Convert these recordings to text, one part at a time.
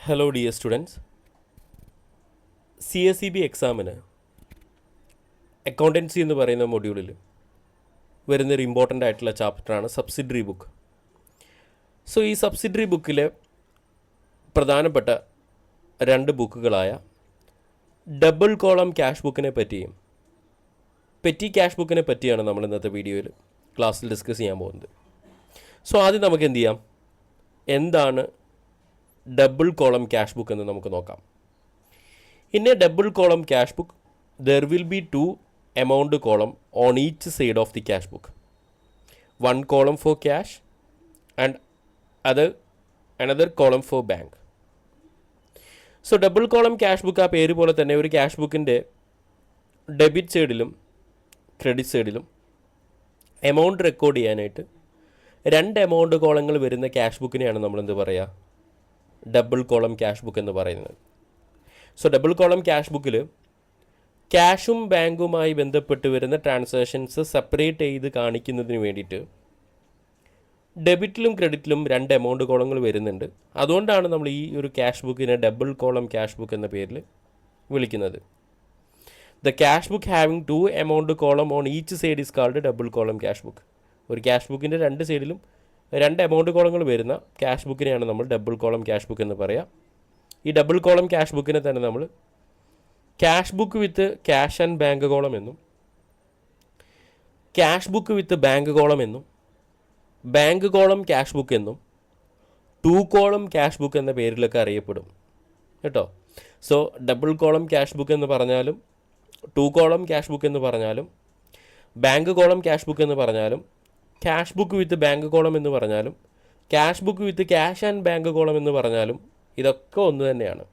Hello dear students, CSEB എക്സാമിന് accountancy എന്ന് പറയുന്ന മൊഡ്യൂളിൽ വരുന്നൊരു ഇമ്പോർട്ടൻ്റ് ആയിട്ടുള്ള ചാപ്റ്ററാണ് സബ്സിഡറി ബുക്ക്. സോ ഈ സബ്സിഡറി ബുക്കിലെ പ്രധാനപ്പെട്ട രണ്ട് ബുക്കുകളായ ഡബിൾ കോളം ക്യാഷ് ബുക്കിനെ പറ്റിയും പെറ്റി ക്യാഷ് ബുക്കിനെ പറ്റിയാണ് നമ്മൾ ഇന്നത്തെ വീഡിയോയിൽ ക്ലാസ്സിൽ ഡിസ്കസ് ചെയ്യാൻ പോകുന്നത്. സോ ആദ്യം നമുക്ക് എന്ത് ചെയ്യാം, എന്താണ് ഡബിൾ കോളം ക്യാഷ് ബുക്ക് എന്ന് നമുക്ക് നോക്കാം. In a double column cash book, there will be two amount column on each side of the cash book. One column for cash and another column for bank. So double column cash book ആ പേര് പോലെ തന്നെ ഒരു cash ബുക്കിൻ്റെ debit സൈഡിലും credit സൈഡിലും amount record ചെയ്യാനായിട്ട് രണ്ട് എമൗണ്ട് കോളങ്ങൾ വരുന്ന ക്യാഷ് ബുക്കിനെയാണ് നമ്മൾ എന്ത് പറയുക, ഡബിൾ കോളം ക്യാഷ് ബുക്ക് എന്ന് പറയുന്നത്. സോ ഡബിൾ കോളം ക്യാഷ് ബുക്കിൽ ക്യാഷും ബാങ്കുമായി ബന്ധപ്പെട്ട് വരുന്ന ട്രാൻസാക്ഷൻസ് സെപ്പറേറ്റ് ചെയ്ത് കാണിക്കുന്നതിന് വേണ്ടിയിട്ട് ഡെബിറ്റിലും ക്രെഡിറ്റിലും രണ്ട് എമൗണ്ട് കോളങ്ങൾ വരുന്നുണ്ട്. അതുകൊണ്ടാണ് നമ്മൾ ഈ ഒരു ക്യാഷ് ബുക്കിനെ ഡബിൾ കോളം ക്യാഷ് ബുക്ക് എന്ന പേരിൽ വിളിക്കുന്നത്. The cash book having two amount column on each side is called double column cash book. ഒരു ക്യാഷ് ബുക്കിൻ്റെ രണ്ട് സൈഡിലും രണ്ട് എമൗണ്ട് കോളങ്ങൾ വരുന്ന ക്യാഷ് ബുക്കിനെയാണ് നമ്മൾ ഡബിൾ കോളം ക്യാഷ് ബുക്ക് എന്ന് പറയുക. ഈ ഡബിൾ കോളം ക്യാഷ് ബുക്കിനെ തന്നെ നമ്മൾ cash book with cash and bank column എന്നും, cash book with bank column എന്നും, ബാങ്ക് കോളം ക്യാഷ് ബുക്ക് എന്നും, ടു കോളം ക്യാഷ് ബുക്ക് എന്ന പേരിലൊക്കെ അറിയപ്പെടും കേട്ടോ. So double column cash book എന്ന് പറഞ്ഞാലും, ടു കോളം ക്യാഷ് ബുക്ക് എന്ന് പറഞ്ഞാലും, ബാങ്ക് കോളം ക്യാഷ് ബുക്ക് എന്ന് പറഞ്ഞാലും, cash book with bank column എന്ന് പറഞ്ഞാലും, cash book with cash and bank column എന്ന് പറഞ്ഞാലും ഇതൊക്കെ ഒന്ന് തന്നെയാണ്.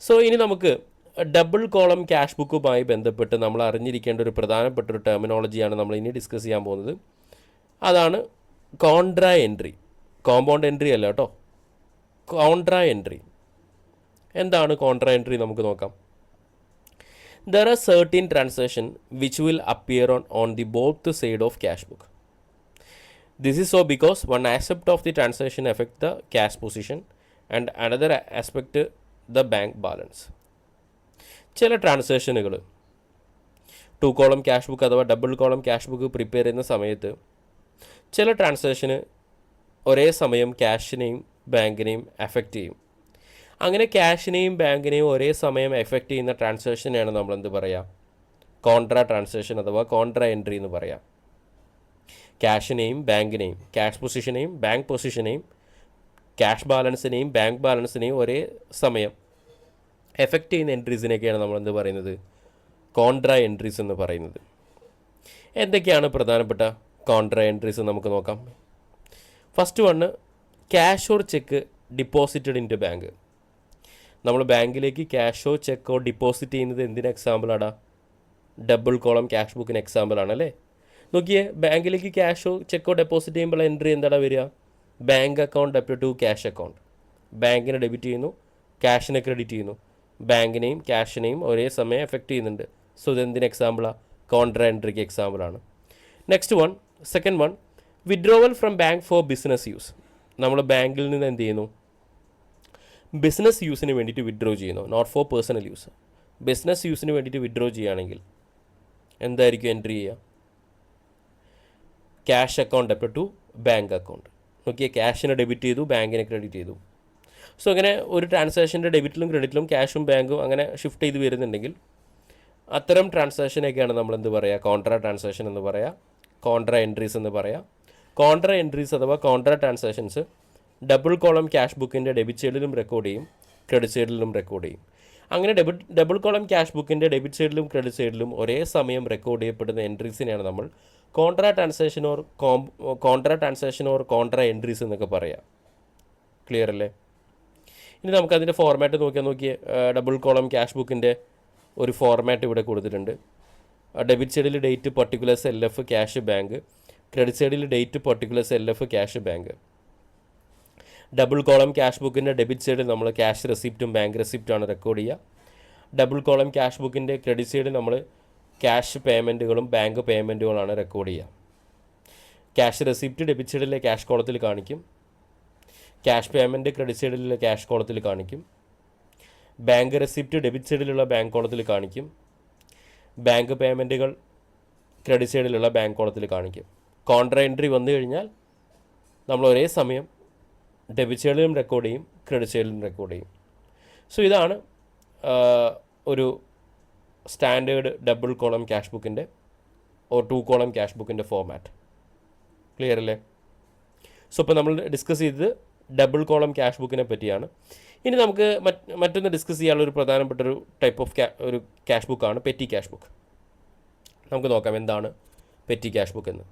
സോ ഇനി നമുക്ക് ഡബിൾ കോളം ക്യാഷ് ബുക്കുമായി ബന്ധപ്പെട്ട് നമ്മൾ അറിഞ്ഞിരിക്കേണ്ട ഒരു പ്രധാനപ്പെട്ട ഒരു ടെർമിനോളജിയാണ് നമ്മൾ ഇനി ഡിസ്കസ് ചെയ്യാൻ പോകുന്നത്. അതാണ് കോൺട്രാ എൻട്രി. കോമ്പൗണ്ട് എൻട്രി അല്ല കേട്ടോ, കോൺട്രാ എൻട്രി. എന്താണ് കോൺട്രാ എൻട്രി നമുക്ക് നോക്കാം. There are certain transactions which will appear on the both side of cash book. This is so because one aspect of the transaction affect the cash position and another aspect the bank balance. ചില ട്രാൻസാക്ഷനുകൾ to column cash book അഥവാ double column cash book prepare ചെയ്യുന്ന സമയത്ത് ചില ട്രാൻസാക്ഷന് ഒരേ സമയം ക്യാഷിനെയും ബാങ്കിനെയും effect ചെയ്യും. അങ്ങനെ ക്യാഷിനെയും ബാങ്കിനെയും ഒരേ സമയം എഫക്റ്റ് ചെയ്യുന്ന ട്രാൻസാക്ഷനെയാണ് നമ്മൾ എന്ത് പറയുക, കോൺട്രാ ട്രാൻസാക്ഷൻ അഥവാ കോൺട്രാ എൻട്രി എന്ന് പറയാം. ക്യാഷിനെയും ബാങ്കിനെയും, ക്യാഷ് പൊസിഷനെയും ബാങ്ക് പൊസിഷനെയും, ക്യാഷ് ബാലൻസിനെയും ബാങ്ക് ബാലൻസിനെയും ഒരേ സമയം എഫക്റ്റ് ചെയ്യുന്ന എൻട്രീസിനെയൊക്കെയാണ് നമ്മൾ എന്ത് പറയുന്നത്, കോൺട്രാ എൻട്രീസ് എന്ന് പറയുന്നത്. എന്തൊക്കെയാണ് പ്രധാനപ്പെട്ട കോൺട്രാ എൻട്രീസ് നമുക്ക് നോക്കാം. First one, cash or cheque deposited in to bank. നമ്മൾ ബാങ്കിലേക്ക് ക്യാഷോ ചെക്കോ ഡിപ്പോസിറ്റ് ചെയ്യുന്നത് എന്തിന് എക്സാമ്പിളാടാ, ഡബിൾ കോളം ക്യാഷ് ബുക്കിന് എക്സാമ്പിളാണ് അല്ലേ. നോക്കിയേ, ബാങ്കിലേക്ക് ക്യാഷോ ചെക്കോ ഡെപ്പോസിറ്റ് ചെയ്യുമ്പോൾ എൻട്രി എന്താടാ വരിക, bank account up to cash account. ബാങ്കിനെ ഡെബിറ്റ് ചെയ്യുന്നു, ക്യാഷിനെ ക്രെഡിറ്റ് ചെയ്യുന്നു. ബാങ്കിനെയും ക്യാഷിനെയും ഒരേ സമയം എഫക്റ്റ് ചെയ്യുന്നുണ്ട്. സോ ഇതെന്തിന് എക്സാമ്പിളാണ്, കോൺട്രാ എൻട്രിക്ക് എക്സാമ്പിളാണ്. Next one, second one, withdrawal from bank for business use. നമ്മൾ ബാങ്കിൽ നിന്ന് എന്ത് ചെയ്യുന്നു, ബിസിനസ് യൂസിന് വേണ്ടിയിട്ട് വിഡ്രോ ചെയ്യുന്നു, not for personal use. Business യൂസിന് വേണ്ടിയിട്ട് വിഡ്രോ ചെയ്യുകയാണെങ്കിൽ എന്തായിരിക്കും എൻട്രി ചെയ്യുക, cash account up to bank account. നോക്കിയാൽ ക്യാഷിനെ ഡെബിറ്റ് ചെയ്തു, ബാങ്കിനെ ക്രെഡിറ്റ് ചെയ്തു. സോ അങ്ങനെ ഒരു ട്രാൻസാക്ഷൻ്റെ ഡെബിറ്റിലും ക്രെഡിറ്റിലും ക്യാഷും ബാങ്കും അങ്ങനെ ഷിഫ്റ്റ് ചെയ്ത് വരുന്നുണ്ടെങ്കിൽ അത്തരം ട്രാൻസാക്ഷനൊക്കെയാണ് നമ്മൾ എന്ത് പറയുക, കോൺട്രാ ട്രാൻസാക്ഷൻ എന്ന് പറയുക, കോൺട്രാ എൻട്രീസ് എന്ന് പറയുക. കോൺട്രാ എൻട്രീസ് അഥവാ contra transactions double column cash ബുക്കിൻ്റെ ഡെബിറ്റ് സൈഡിലും റെക്കോർഡ് ചെയ്യും, ക്രെഡിറ്റ് സൈഡിലും റെക്കോർഡ് ചെയ്യും. അങ്ങനെ ഡബിൾ കോളം ക്യാഷ് ബുക്കിൻ്റെ ഡെബിറ്റ് സൈഡിലും ക്രെഡിറ്റ് സൈഡിലും ഒരേ സമയം റെക്കോർഡ് ചെയ്യപ്പെടുന്ന എൻട്രീസിനെയാണ് നമ്മൾ contra transaction or contra entries എന്നൊക്കെ പറയാം. ക്ലിയർ അല്ലേ. ഇനി നമുക്കതിൻ്റെ ഫോർമാറ്റ് നോക്കിയേ. ഡബിൾ കോളം ക്യാഷ് ബുക്കിൻ്റെ ഒരു ഫോർമാറ്റ് ഇവിടെ കൊടുത്തിട്ടുണ്ട്. ഡെബിറ്റ് സൈഡിൽ date particular LF cash bank, credit സൈഡിൽ date particular LF cash bank. Double column cash ബുക്കിൻ്റെ ഡെബിറ്റ് സൈഡിൽ നമ്മൾ ക്യാഷ് റെസിപ്റ്റും ബാങ്ക് റെസിപ്റ്റുമാണ് റെക്കോർഡ് ചെയ്യുക. ഡബിൾ കോളം ക്യാഷ് ബുക്കിൻ്റെ ക്രെഡിറ്റ് സൈഡിൽ നമ്മൾ ക്യാഷ് പേയ്മെൻറ്റുകളും ബാങ്ക് പേയ്മെൻറ്റുകളാണ് റെക്കോർഡ് ചെയ്യുക. ക്യാഷ് റെസിപ്റ്റ് ഡെബിറ്റ് സൈഡിലെ ക്യാഷ് കോളത്തിൽ കാണിക്കും, ക്യാഷ് പേയ്മെൻറ്റ് ക്രെഡിറ്റ് സൈഡിലുള്ള ക്യാഷ് കോളത്തിൽ കാണിക്കും. ബാങ്ക് റെസിപ്റ്റ് ഡെബിറ്റ് സൈഡിലുള്ള ബാങ്ക് കോളത്തിൽ കാണിക്കും. ബാങ്ക് പേയ്മെൻറ്റുകൾ ക്രെഡിറ്റ് സൈഡിലുള്ള ബാങ്ക് കോളത്തിൽ കാണിക്കും. കോൺട്രാ എൻട്രി വന്നു കഴിഞ്ഞാൽ നമ്മൾ ഒരേ സമയം ഡെബിറ്റ് സൈഡിലും റെക്കോർഡ് ചെയ്യും, ക്രെഡിറ്റ് സൈഡിലും റെക്കോർഡ് ചെയ്യും. സോ ഇതാണ് ഒരു സ്റ്റാൻഡേർഡ് ഡബിൾ കോളം ക്യാഷ് ബുക്കിൻ്റെ ടു കോളം ക്യാഷ് ബുക്കിൻ്റെ ഫോമാറ്റ്. ക്ലിയർ അല്ലേ? സോ ഇപ്പോൾ നമ്മൾ ഡിസ്കസ് ചെയ്തത് ഡബിൾ കോളം ക്യാഷ് ബുക്കിനെ പറ്റിയാണ്. ഇനി നമുക്ക് മറ്റൊന്ന് ഡിസ്കസ് ചെയ്യാനുള്ള ഒരു പ്രധാനപ്പെട്ട ഒരു ടൈപ്പ് ഓഫ് ഒരു ക്യാഷ് ബുക്കാണ് പെറ്റി ക്യാഷ് ബുക്ക്. നമുക്ക് നോക്കാം എന്താണ് പെറ്റി ക്യാഷ് ബുക്ക് എന്ന്.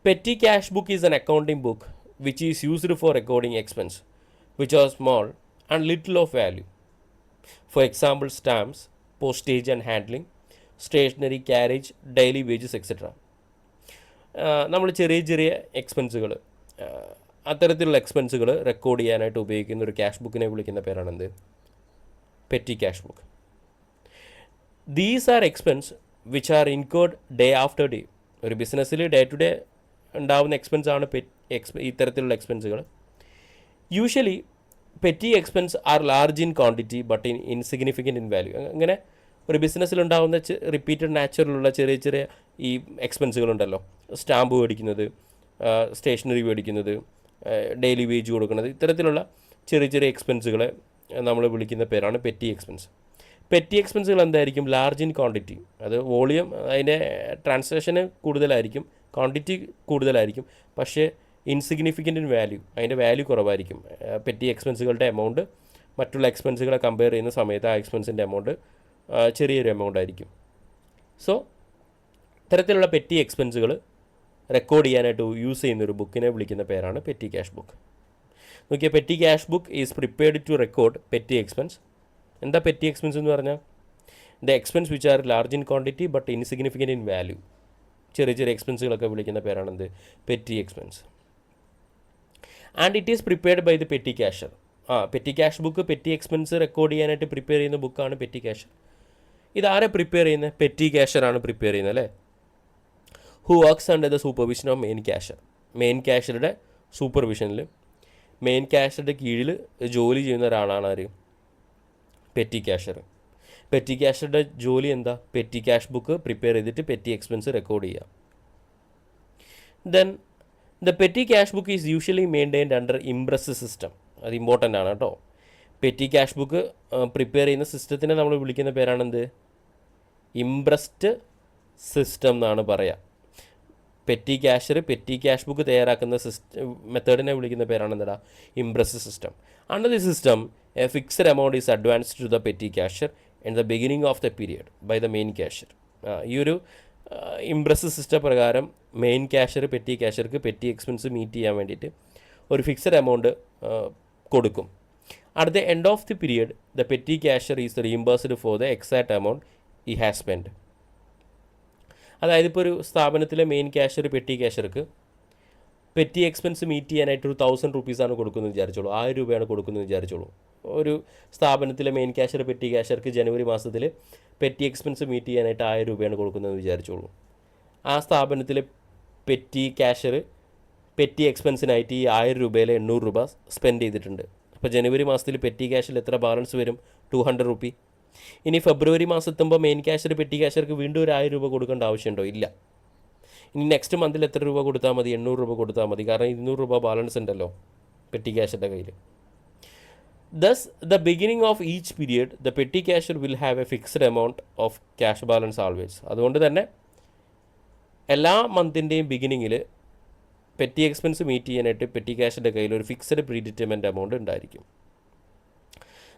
Petty cash book is N accounting book which is used for recording expense which are small and little of value. For example, stamps, postage and handling, stationery, carriage, daily wages, etc. നമ്മൾ ചെറിയ ചെറിയ എക്സ്പെൻസുകൾ, അത്തരത്തിലുള്ള എക്സ്പെൻസുകൾ record ചെയ്യാനായിട്ട് ഉപയോഗിക്കുന്ന ഒരു cash ബുക്കിനെ വിളിക്കുന്ന പേരാണെന്ത്? Petty cash book. These are expense which are incurred day after day. ഒരു ബിസിനസ്സിൽ ഡേ ടു ഡേ ഉണ്ടാവുന്ന എക്സ്പെൻസാണ് ഇത്തരത്തിലുള്ള എക്സ്പെൻസുകൾ. Usually petty expense are large in quantity but insignificant in value. അങ്ങനെ ഒരു ബിസിനസ്സിലുണ്ടാകുന്ന റിപ്പീറ്റഡ് നാച്ചുറലുള്ള ചെറിയ ചെറിയ ഈ എക്സ്പെൻസുകളുണ്ടല്ലോ, സ്റ്റാമ്പ് മേടിക്കുന്നത്, സ്റ്റേഷനറി മേടിക്കുന്നത്, ഡെയിലി വേജ് കൊടുക്കുന്നത്, ഇത്തരത്തിലുള്ള ചെറിയ ചെറിയ എക്സ്പെൻസുകളെ നമ്മൾ വിളിക്കുന്ന പേരാണ് പെറ്റി എക്സ്പെൻസ്. പെറ്റി എക്സ്പെൻസുകൾ എന്തായിരിക്കും? Large in quantity. അത് വോളിയം, അതിൻ്റെ ട്രാൻസാക്ഷന് കൂടുതലായിരിക്കും, ക്വാണ്ടിറ്റി കൂടുതലായിരിക്കും, പക്ഷേ ഇൻസിഗ്നിഫിക്കൻ്റ് ഇൻ വാല്യൂ, അതിൻ്റെ വാല്യൂ കുറവായിരിക്കും. പെറ്റി എക്സ്പെൻസുകളുടെ എമൗണ്ട് മറ്റുള്ള എക്സ്പെൻസുകളെ കമ്പയർ ചെയ്യുന്ന സമയത്ത് ആ എക്സ്പെൻസിൻ്റെ എമൗണ്ട് ചെറിയൊരു എമൗണ്ട് ആയിരിക്കും. സോ ഇത്തരത്തിലുള്ള പെറ്റി എക്സ്പെൻസുകൾ റെക്കോർഡ് ചെയ്യാനായിട്ട് യൂസ് ചെയ്യുന്നൊരു ബുക്കിനെ വിളിക്കുന്ന പേരാണ് പെറ്റി ക്യാഷ് ബുക്ക്. നോക്കിയാൽ petty cash book is prepared to record petty expense. എന്താ പെറ്റി എക്സ്പെൻസ് എന്ന് പറഞ്ഞാൽ? The expense which are large in quantity but insignificant in value. ചെറിയ ചെറിയ എക്സ്പെൻസുകളൊക്കെ വിളിക്കുന്ന പേരാണെന്ത്? Petty expense. And it is prepared by the petty cashier. Petty cash book petty expense record ചെയ്യാനായിട്ട് prepare ചെയ്യുന്ന ബുക്കാണ് പെറ്റി ക്യാഷർ. ഇതാരെ പ്രിപ്പയർ ചെയ്യുന്നത്? പെറ്റി ക്യാഷറാണ് പ്രിപ്പയർ ചെയ്യുന്നത് അല്ലേ. Who works under the supervision of main cashier. Main ക്യാഷറുടെ സൂപ്പർവിഷനിൽ, മെയിൻ ക്യാഷറുടെ കീഴിൽ ജോലി ചെയ്യുന്ന ഒരാളാണ് ആര്? Petty cashier. പെറ്റി ക്യാഷറുടെ ജോലി എന്താ? പെറ്റി ക്യാഷ് ബുക്ക് പ്രിപ്പയർ ചെയ്തിട്ട് പെറ്റി എക്സ്പെൻസ് റെക്കോർഡ് ചെയ്യുക. Then the petty cash book is usually maintained under Impress system. അത് ഇമ്പോർട്ടൻ്റ് ആണ് കേട്ടോ. പെറ്റി ക്യാഷ് ബുക്ക് പ്രിപ്പയർ ചെയ്യുന്ന സിസ്റ്റത്തിനെ നമ്മൾ വിളിക്കുന്ന പേരാണെന്ത്? ഇംപ്രസ്ഡ് സിസ്റ്റം എന്നാണ് പറയുക. പെറ്റി ക്യാഷ് ബുക്ക് തയ്യാറാക്കുന്ന മെത്തേഡിനെ വിളിക്കുന്ന പേരാണ് എന്താ? Imprest system. Under the system a fixed amount is advanced to the petty cashier in the beginning of the period by the main cashier. ഈ ഒരു ഇംപ്രസ് സിസ്റ്റം പ്രകാരം main cashier petty ക്യാഷർക്ക് petty expense meet ചെയ്യാൻ വേണ്ടിയിട്ട് ഒരു fixed amount കൊടുക്കും. At the end of the period the petty cashier is reimbursed for the exact amount he has spend. അതായത് ഇപ്പോൾ ഒരു സ്ഥാപനത്തിലെ മെയിൻ ക്യാഷർ പെറ്റി ക്യാഷർക്ക് പെറ്റി എക്സ്പെൻസ് മീറ്റ് ചെയ്യാനായിട്ട് ഒരു 1000 റുപ്പീസാണ് കൊടുക്കുന്നത് വിചാരിച്ചോളൂ, 1000 രൂപയാണ് കൊടുക്കുന്നത് വിചാരിച്ചോളൂ. ഒരു സ്ഥാപനത്തിലെ മെയിൻ ക്യാഷർ പെറ്റി ക്യാഷർക്ക് ജനുവരി മാസത്തിൽ പെറ്റി എക്സ്പെൻസ് മീറ്റ് ചെയ്യാനായിട്ട് 1000 രൂപയാണ് കൊടുക്കുന്നതെന്ന് വിചാരിച്ചോളൂ. ആ സ്ഥാപനത്തിലെ പെറ്റി ക്യാഷർ പെറ്റി എക്സ്പെൻസിനായിട്ട് ഈ 1000 രൂപയിൽ 800 രൂപ സ്പെൻഡ് ചെയ്തിട്ടുണ്ട്. അപ്പോൾ ജനുവരി മാസത്തിൽ പെറ്റി ക്യാഷിൽ എത്ര ബാലൻസ് വരും? 200 റുപ്പി. ഇനി ഫെബ്രുവരി മാസത്തുമ്പോൾ മെയിൻ ക്യാഷർ പെറ്റി ക്യാഷർക്ക് വീണ്ടും ഒരു 1000 രൂപ കൊടുക്കേണ്ട ആവശ്യമുണ്ടോ? ഇല്ല. ഇനി നെക്സ്റ്റ് മന്തിൽ എത്ര രൂപ കൊടുത്താൽ മതി? 800 രൂപ കൊടുത്താൽ മതി. കാരണം 200 രൂപ ബാലൻസ് ഉണ്ടല്ലോ പെറ്റി ക്യാഷറിൻ്റെ കയ്യിൽ. Thus, the beginning of each period, the petty cashier will have a fixed amount of cash balance always. അതുകൊണ്ട് തന്നെ എല്ലാ മന്തിൻ്റെയും ബിഗിനിങ്ങിൽ പെറ്റി എക്സ്പെൻസ് മീറ്റ് ചെയ്യാനായിട്ട് പെറ്റി ക്യാഷിൻ്റെ കയ്യിൽ ഒരു ഫിക്സഡ് പ്രീഡിറ്റർമെൻറ്റ് എമൗണ്ട് ഉണ്ടായിരിക്കും.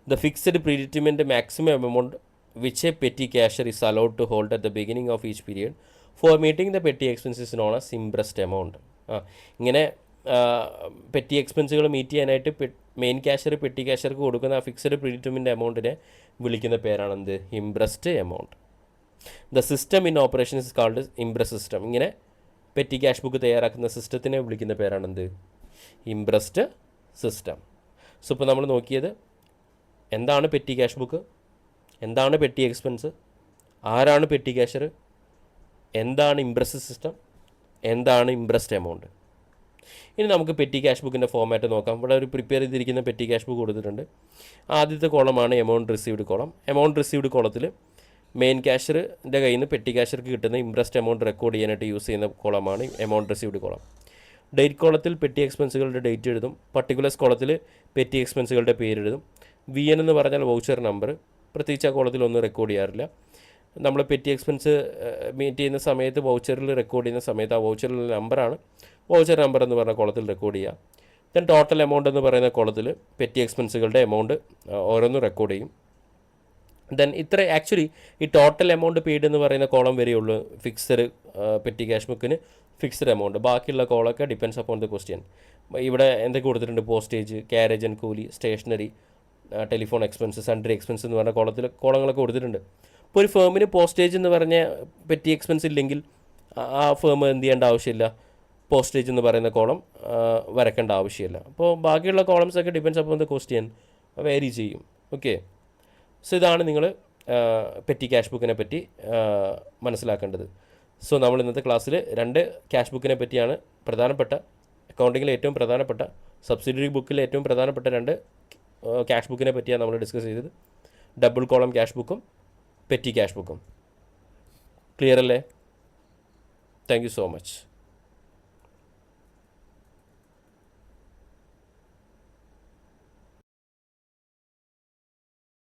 The fixed predetermined maximum amount which a petty cashier is allowed to hold at the beginning of each period for meeting the petty expenses known as imprest amount. ഇങ്ങനെ petty എക്സ്പെൻസുകൾ meet ചെയ്യാനായിട്ട് main cashier petty ക്യാഷർക്ക് കൊടുക്കുന്ന ആ fixed predetermined എമൗണ്ടിനെ വിളിക്കുന്ന പേരാണെന്ത്? Imprest amount. The system in operation is called Impress system. ഇങ്ങനെ പെറ്റി ക്യാഷ് ബുക്ക് തയ്യാറാക്കുന്ന സിസ്റ്റത്തിനെ വിളിക്കുന്ന പേരാണെന്ത്? Impressed system. സോ ഇപ്പോൾ നമ്മൾ നോക്കിയത് എന്താണ് പെറ്റി ക്യാഷ് ബുക്ക്, എന്താണ് പെറ്റി എക്സ്പെൻസ്, ആരാണ് പെറ്റി ക്യാഷർ, എന്താണ് ഇംപ്രസ് സിസ്റ്റം, എന്താണ് ഇംപ്രസ്ഡ് എമൗണ്ട്. ഇനി നമുക്ക് പെറ്റി ക്യാഷ് ബുക്കിൻ്റെ ഫോമാറ്റ് നോക്കാം. ഇവിടെ ഒരു പ്രിപ്പയർ ചെയ്തിരിക്കുന്ന പെറ്റി ക്യാഷ് ബുക്ക് കൊടുത്തിട്ടുണ്ട്. ആദ്യത്തെ കോളമാണ് amount received column. Amount received കോളത്തിൽ മെയിൻ ക്യാഷറിൻ്റെ കയ്യിൽ നിന്ന് പെറ്റി ക്യാഷർക്ക് കിട്ടുന്ന ഇംപ്രസ്ഡ് എമൗണ്ട് റെക്കോർഡ് ചെയ്യാനായിട്ട് യൂസ് ചെയ്യുന്ന കോളമാണ് എമൗണ്ട് റിസീവ്ഡ് കോളം. ഡേറ്റ് കോളത്തിൽ പെറ്റി എക്സ്പെൻസുകളുടെ ഡേറ്റ് എഴുതും. പർട്ടിക്കുലർസ് കോളത്തിൽ പെറ്റി എക്സ്പെൻസുകളുടെ പേരെഴുതും. വി എൻ എന്ന് പറഞ്ഞാൽ വൗച്ചർ നമ്പർ. പ്രത്യേകിച്ച് ആ കോളത്തിൽ ഒന്നും റെക്കോർഡ് ചെയ്യാറില്ല. നമ്മൾ പെറ്റി എക്സ്പെൻസ് മീറ്റ് ചെയ്യുന്ന സമയത്ത് വൗച്ചറിൽ റെക്കോർഡ് ചെയ്യുന്ന സമയത്ത് ആ വൗച്ചറിൽ നമ്പറാണ് വൗച്ചർ നമ്പർ എന്ന് പറഞ്ഞ കോളത്തിൽ റെക്കോർഡ് ചെയ്യുക. ദെൻ ടോട്ടൽ എമൗണ്ട് എന്ന് പറയുന്ന കോളത്തിൽ പെറ്റി എക്സ്പെൻസുകളുടെ എമൗണ്ട് ഓരോന്നും റെക്കോർഡ് ചെയ്യും. ദെൻ ഇത്ര ആക്ച്വലി ഈ ടോട്ടൽ എമൗണ്ട് പെയ്ഡ് എന്ന് പറയുന്ന കോളം വരെയുള്ളൂ ഫിക്സഡ് പെറ്റി ക്യാഷ് ബുക്കിന് ഫിക്സഡ് എമൗണ്ട്. ബാക്കിയുള്ള കോളൊക്കെ ഡിപ്പെൻസ് അപ്പോൺ ദ ക്വസ്റ്റ്യൻ. ഇവിടെ എന്തൊക്കെ കൊടുത്തിട്ടുണ്ട്? പോസ്റ്റേജ്, ക്യാരേജ് ആൻഡ് കൂലി, stationery, telephone expense, sundry expense എന്ന് പറഞ്ഞ കോളങ്ങളൊക്കെ കൊടുത്തിട്ടുണ്ട്. ഇപ്പോൾ ഒരു ഫേമിന് പോസ്റ്റേജ് എന്ന് പറഞ്ഞ പെറ്റി എക്സ്പെൻസ് ഇല്ലെങ്കിൽ ആ ഫേം എന്ത് ചെയ്യേണ്ട ആവശ്യമില്ല, പോസ്റ്റേജ് എന്ന് പറയുന്ന കോളം വരയ്ക്കേണ്ട ആവശ്യമില്ല. അപ്പോൾ ബാക്കിയുള്ള കോളംസൊക്കെ depends upon the question vary ചെയ്യും. ഓക്കെ, സോ ഇതാണ് നിങ്ങൾ പെറ്റി ക്യാഷ് ബുക്കിനെ പറ്റി മനസ്സിലാക്കേണ്ടത്. സോ നമ്മൾ ഇന്നത്തെ ക്ലാസ്സിൽ 2 ക്യാഷ് ബുക്കിനെ പറ്റിയാണ് പ്രധാനപ്പെട്ട അക്കൗണ്ടിങ്ങിലെ ഏറ്റവും പ്രധാനപ്പെട്ട സബ്സിഡിയറി ബുക്കിലെ ഏറ്റവും പ്രധാനപ്പെട്ട 2 ക്യാഷ് ബുക്കിനെ പറ്റിയാണ് നമ്മൾ ഡിസ്കസ് ചെയ്തത്. ഡബിൾ കോളം ക്യാഷ് ബുക്കും പെറ്റി ക്യാഷ് ബുക്കും. ക്ലിയർ അല്ലേ? Thank you so much.